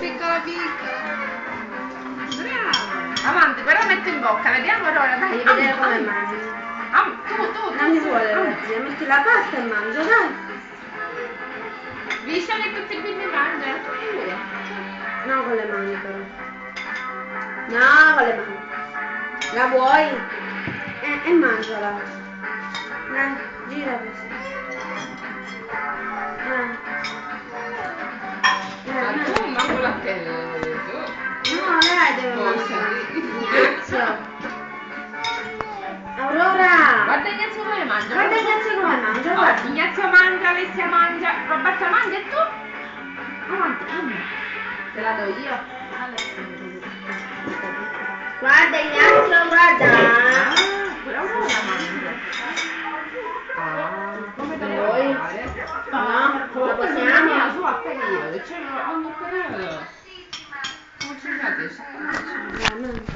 piccola piccola. Brava. Avanti, però metti in bocca, vediamo ora, dai. Devi vedere come mangi. Tu. Non mi vuole la zia, metti la pasta e mangio, dai. Visto che tutti i bimbi mangiano, tu pure. No, con le mani però. No, con le mani. La vuoi? E mangiala. Dai, gira così. Ma tu manco la te. No, lei deve mangiare. Ignazio. Aurora! Guarda Ignazio come mangia. Guarda Ignazio come mangia, Oh, guarda. Ignazio mangia, Alessia mangia, Roberta mangia e tu? Avanti, te la do io. Guarda Ignazio, guarda. Pure Aurora mangia. Come te lo Vuoi? vuoi fare? No, Come la possiamo? La possiamo? sua periodo, c'è ogni periodo. Come ci fate?